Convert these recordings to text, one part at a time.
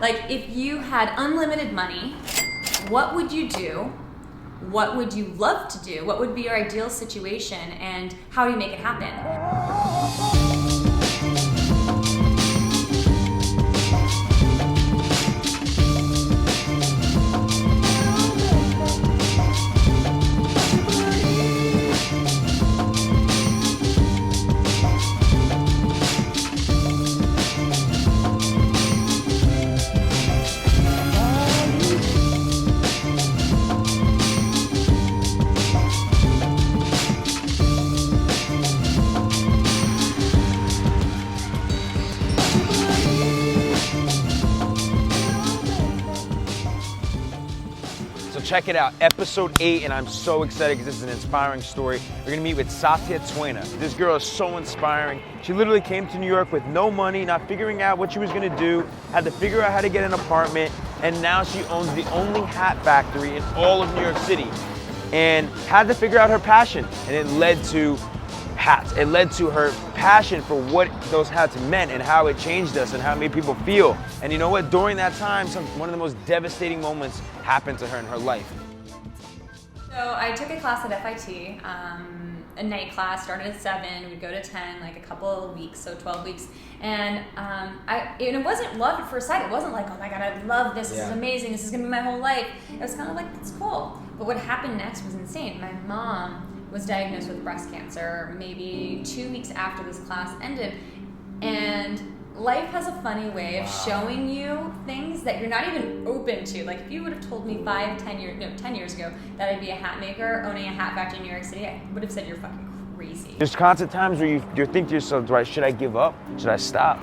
Like, if you had unlimited money, what would you do? What would you love to do? What would be your ideal situation, and how do you make it happen? Check it out, episode 8, and I'm so excited because this is an inspiring story. We're gonna meet with Satya Twena. This girl is so inspiring. She literally came to New York with no money, not figuring out what she was gonna do, had to figure out how to get an apartment, and now she owns the only hat factory in all of New York City, and had to figure out her passion, and it led to hats. It led to her passion for what those hats meant and how it changed us and how it made people feel. And you know what? During that time, one of the most devastating moments happened to her in her life. So I took a class at FIT, a night class, started at 7, we'd go to 10, like a couple of weeks, so 12 weeks. And it wasn't love at first sight. It wasn't like, oh my God, I love this, this is amazing, this is gonna be my whole life. It was kind of like, it's cool. But what happened next was insane. My mom was diagnosed with breast cancer maybe 2 weeks after this class ended. And life has a funny way of showing you things that you're not even open to. Like, if you would have told me 10 years ago that I'd be a hat maker owning a hat factory in New York City, I would have said you're fucking crazy. There's constant times where you think to yourself, should I give up? Should I stop?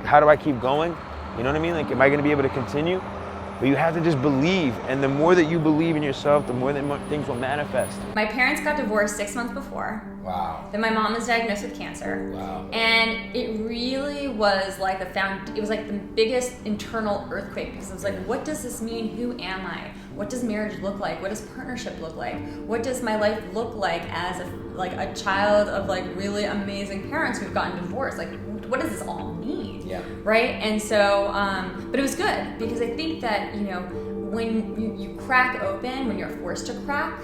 How do I keep going? You know what I mean? Like, am I gonna be able to continue? But you have to just believe, and the more that you believe in yourself, the more that things will manifest. My parents got divorced 6 months before. Wow. Then my mom was diagnosed with cancer. Wow. And it really was like it was like the biggest internal earthquake, because it was like, what does this mean? Who am I? What does marriage look like? What does partnership look like? What does my life look like as a child of like really amazing parents who've gotten divorced? Like, what does this all mean? Yeah. Right? And so, but it was good, because I think that, you know, when you crack open, when you're forced to crack,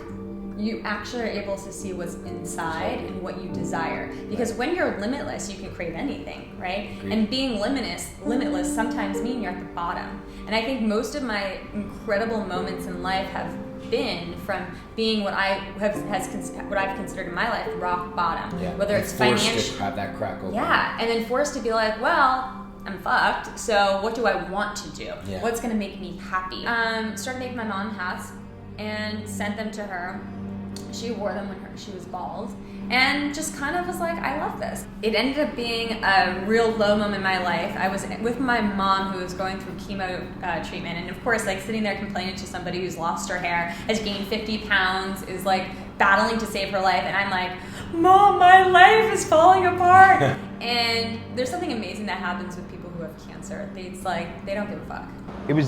you actually are able to see what's inside and what you desire. Because when you're limitless, you can crave anything, right? Agreed. And being limitless sometimes mean you're at the bottom. And I think most of my incredible moments in life have been from being what I've considered in my life rock bottom. Yeah. Whether it's financial, to have that crack open. yeah, and then forced to be like, well, I'm fucked, so what do I want to do? Yeah. What's gonna make me happy? Started making my mom hats and sent them to her. She wore them when she was bald, and just kind of was like, I love this. It ended up being a real low moment in my life. I was with my mom, who was going through chemo treatment, and of course, like, sitting there complaining to somebody who's lost her hair, has gained 50 pounds, is like battling to save her life, and I'm like, Mom, my life is falling apart. And there's something amazing that happens with people who have cancer. It's like, they don't give a fuck.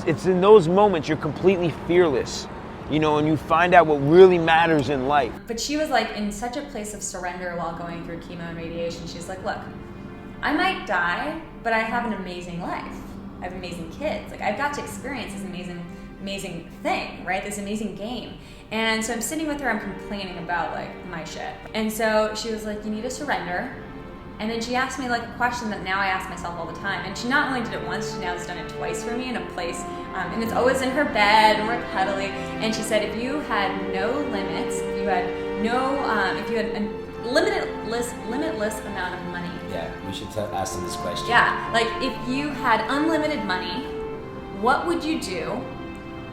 It's in those moments you're completely fearless, you know, and you find out what really matters in life. But she was like in such a place of surrender while going through chemo and radiation. She's like, look, I might die, but I have an amazing life. I have amazing kids. Like, I've got to experience this amazing thing, right? This amazing game. And so I'm sitting with her, I'm complaining about like my shit. And so she was like, you need to surrender. And then she asked me like a question that now I ask myself all the time. And she not only did it once, she now has done it twice for me in a place, and it's always in her bed, and we're cuddly. And she said, if you had no limits, if you had a limitless amount of money. Yeah, we should ask them this question. Yeah, like, if you had unlimited money, what would you do?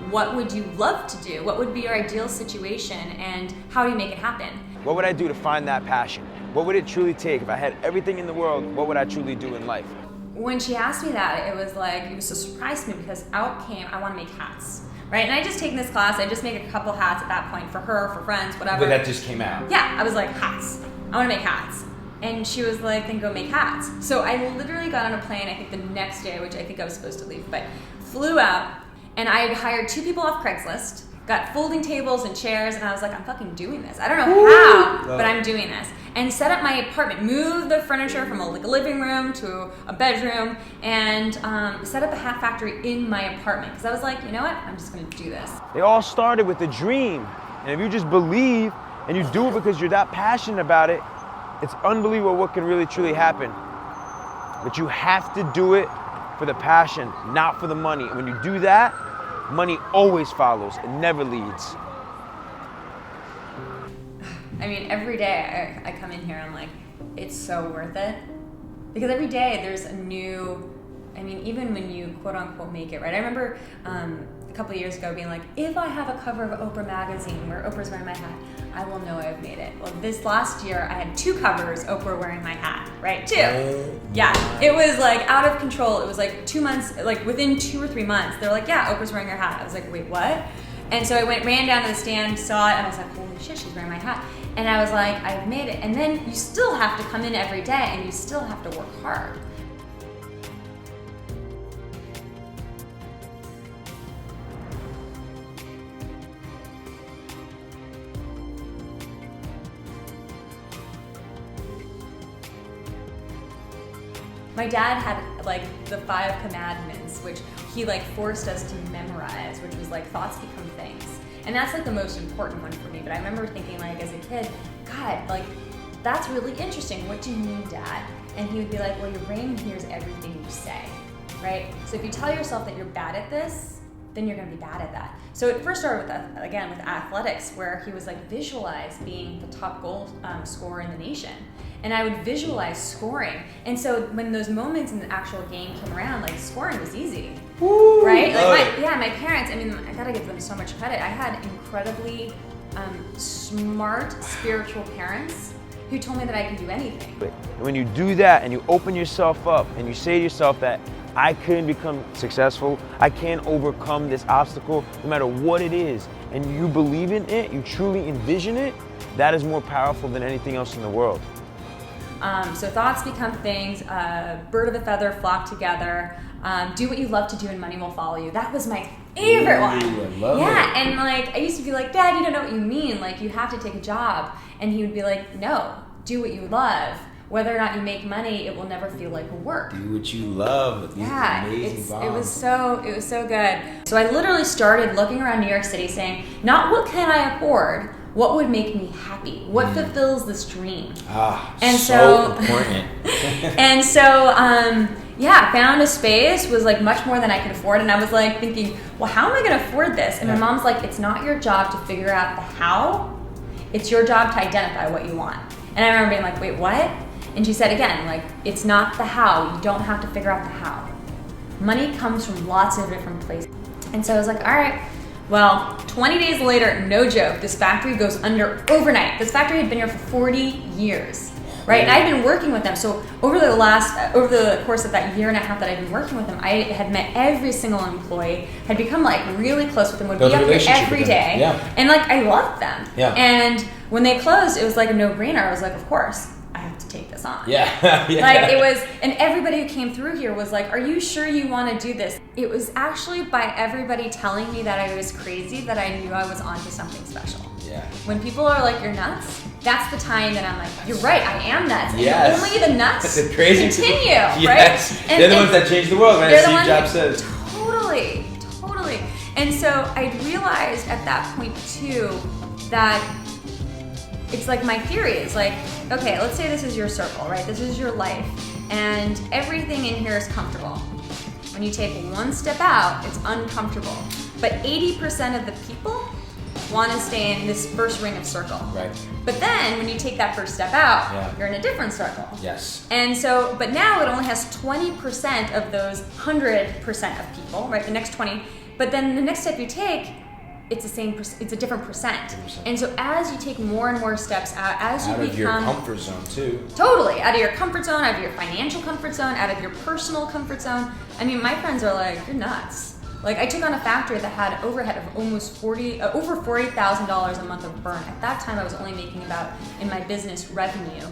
What would you love to do? What would be your ideal situation, and how do you make it happen? What would I do to find that passion? What would it truly take? If I had everything in the world, what would I truly do in life? When she asked me that, it was a surprise to me, because out came, I want to make hats, right? And I just taken this class, I just make a couple hats at that point for her, for friends, whatever. But that just came out. Yeah, I was like, hats. I want to make hats. And she was like, then go make hats. So I literally got on a plane, I think the next day, which I think I was supposed to leave, but flew out, and I had hired 2 people off Craigslist, got folding tables and chairs, and I was like, I'm fucking doing this. I don't know how, but I'm doing this. And set up my apartment, moved the furniture from a living room to a bedroom, and set up a hat factory in my apartment. Because I was like, you know what? I'm just going to do this. They all started with a dream. And if you just believe and you do it because you're that passionate about it, it's unbelievable what can really truly happen. But you have to do it for the passion, not for the money. And when you do that, money always follows. It never leads. I mean, every day I come in here and I'm like, it's so worth it. Because every day there's a new, I mean, even when you quote unquote make it, right? I remember a couple of years ago being like, if I have a cover of Oprah magazine where Oprah's wearing my hat, I will know I've made it. Well, this last year I had 2 covers, Oprah wearing my hat, right? 2. Yeah, it was like out of control. It was like 2 months, like within 2 or 3 months, they're like, yeah, Oprah's wearing her hat. I was like, wait, what? And so I ran down to the stand, saw it, and I was like, holy shit, she's wearing my hat. And I was like, I've made it. And then you still have to come in every day and you still have to work hard. My dad had like the 5 commandments, which he like forced us to memorize, which was like thoughts become things. And that's like the most important one for me. But I remember thinking like as a kid, God, like that's really interesting. What do you mean, Dad? And he would be like, well, your brain hears everything you say, right? So if you tell yourself that you're bad at this, then you're gonna be bad at that. So it first started with, again, with athletics, where he was like, visualize being the top goal scorer in the nation. And I would visualize scoring. And so when those moments in the actual game came around, like scoring was easy, right? Like my parents, I mean, I gotta give them so much credit. I had incredibly smart, spiritual parents who told me that I can do anything. And when you do that and you open yourself up and you say to yourself that I can become successful, I can overcome this obstacle no matter what it is, and you believe in it, you truly envision it, that is more powerful than anything else in the world. So thoughts become things, bird of a feather flock together, do what you love to do and money will follow you. That was my favorite one. I love it. And like I used to be like, Dad, you don't know what you mean, like you have to take a job. And he would be like, no, do what you love. Whether or not you make money, it will never feel like work. Do what you love. These amazing bombs. It was so good. So I literally started looking around New York City saying, not what can I afford, what would make me happy? What fulfills this dream? And so important. And so, found a space, was like much more than I could afford. And I was like thinking, well, how am I going to afford this? And my mom's like, it's not your job to figure out the how. It's your job to identify what you want. And I remember being like, wait, what? And she said again, like, it's not the how. You don't have to figure out the how. Money comes from lots of different places. And so I was like, all right. Well, 20 days later, no joke, this factory goes under overnight. This factory had been here for 40 years, right? And I'd been working with them. So over the course of that year and a half that I'd been working with them, I had met every single employee, had become like really close with them, would be up here every day. Yeah. And like, I loved them. Yeah. And when they closed, it was like a no-brainer. I was like, of course, I have to take this on. Yeah. Like it was, and everybody who came through here was like, are you sure you want to do this? It was actually by everybody telling me that I was crazy that I knew I was onto something special. Yeah. When people are like, you're nuts, that's the time that I'm like, you're right, I am nuts. Yes. And only the nuts That's crazy continue, yes. right? They're the ones that change the world, man. As Steve Jobs says. Totally. And so I realized at that point too, that it's like my theory is like, okay, let's say this is your circle, right? This is your life, and everything in here is comfortable. When you take one step out, it's uncomfortable. But 80% of the people want to stay in this first ring of circle. Right. But then when you take that first step out, you're in a different circle. Yes. And so, but now it only has 20% of those 100% of people, right? The next 20. But then the next step you take, it's the same. It's a different percent. 100%. And so as you take more and more steps out, as you become out of your comfort zone too. Totally, out of your comfort zone, out of your financial comfort zone, out of your personal comfort zone. I mean, my friends are like, you're nuts. Like I took on a factory that had overhead of almost over $40,000 a month of burn. At that time, I was only making about, in my business revenue,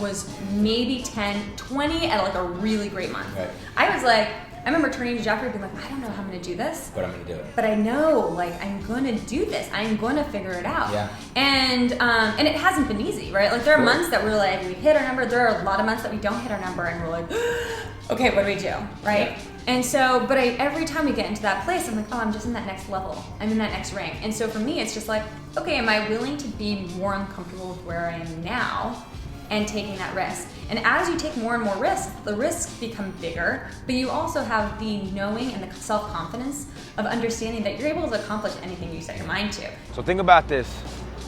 was maybe 10, 20 at like a really great month. Right. I was like, I remember turning to Jeffrey being like, I don't know how I'm going to do this. But I'm going to do it. But I know, like, I'm going to do this. I'm going to figure it out. Yeah. And it hasn't been easy, right? Like, there are months that we're like, we hit our number. There are a lot of months that we don't hit our number, and we're like, okay, what do we do, right? Yeah. And so, but every time we get into that place, I'm like, oh, I'm just in that next level. I'm in that next rank. And so for me, it's just like, okay, am I willing to be more uncomfortable with where I am now and taking that risk? And as you take more and more risks, the risks become bigger, but you also have the knowing and the self-confidence of understanding that you're able to accomplish anything you set your mind to. So think about this.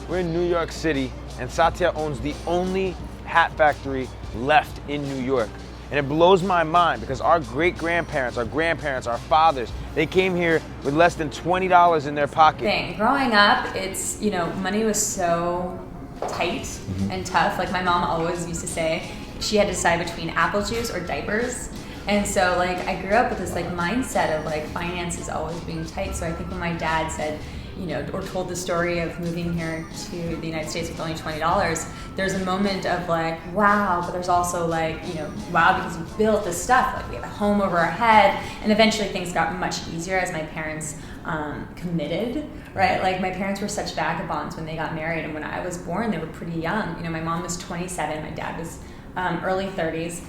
We're in New York City, and Satya owns the only hat factory left in New York. And it blows my mind because our great-grandparents, our grandparents, our fathers, they came here with less than $20 in their pocket. Growing up, it's, money was so tight and tough. Like, my mom always used to say she had to decide between apple juice or diapers. And so, like, I grew up with this, like, mindset of, like, finances always being tight. So I think when my dad said, or told the story of moving here to the United States with only $20, there's a moment of like, wow, but there's also like, wow, because we built this stuff, like we have a home over our head, and eventually things got much easier as my parents committed, right? Like my parents were such vagabonds when they got married, and when I was born, they were pretty young. My mom was 27, my dad was early 30s.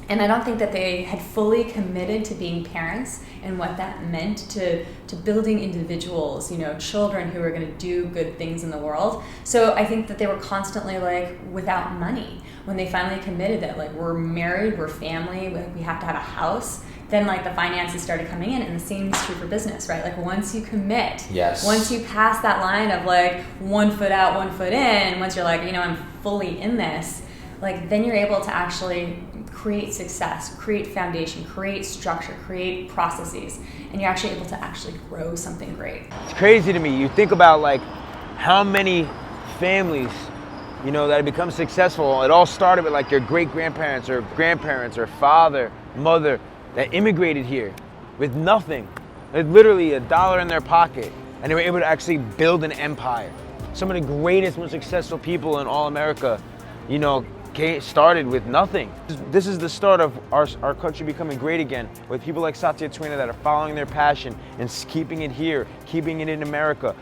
And I don't think that they had fully committed to being parents and what that meant to building individuals, children who are going to do good things in the world. So I think that they were constantly like without money. When they finally committed that like we're married, we're family, we have to have a house, then like the finances started coming in, and the same is true for business, right? Like once you commit, once you pass that line of like 1 foot out, 1 foot in, once you're like, I'm fully in this, like then you're able to actually create success, create foundation, create structure, create processes, and you're actually able to actually grow something great. It's crazy to me. You think about like how many families, that have become successful. It all started with like your great-grandparents or grandparents or father, mother that immigrated here with nothing, with literally $1 in their pocket, and they were able to actually build an empire. Some of the greatest, most successful people in all America, started with nothing. This is the start of our country becoming great again, with people like Satya Twena that are following their passion and keeping it here, keeping it in America,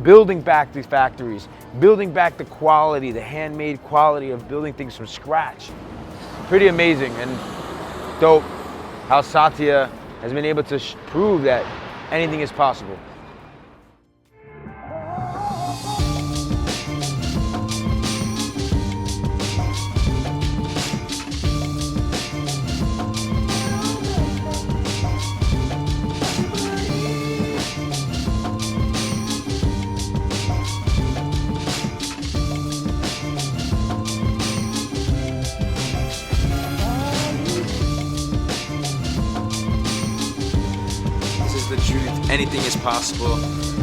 building back these factories, building back the quality, the handmade quality of building things from scratch. Pretty amazing and dope how Satya has been able to prove that anything is possible. The truth, anything is possible.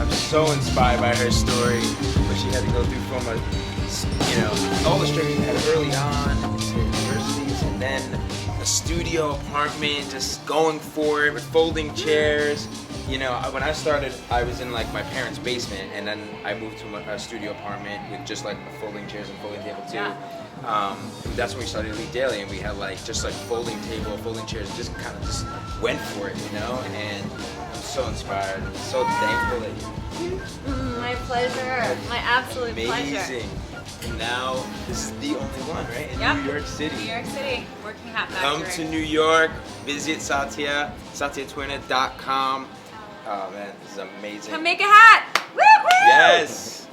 I'm so inspired by her story, what she had to go through from all the struggles she had early on into universities, and then a studio apartment, just going for it with folding chairs. When I started, I was in like my parents' basement, and then I moved to a studio apartment with just like folding chairs and folding table too. Yeah. That's when we started Elite Daily, and we had like just like folding table, folding chairs, and just kind of just went for it, and I'm so inspired, I'm so thankful that you. My pleasure, my absolute pleasure. Amazing. And now this is the only one, right? In New York City. New York City, working hat factory. Come to New York, visit Satya, satyatwena.com. Oh man, this is amazing. Come make a hat! Woo-hoo! Yes!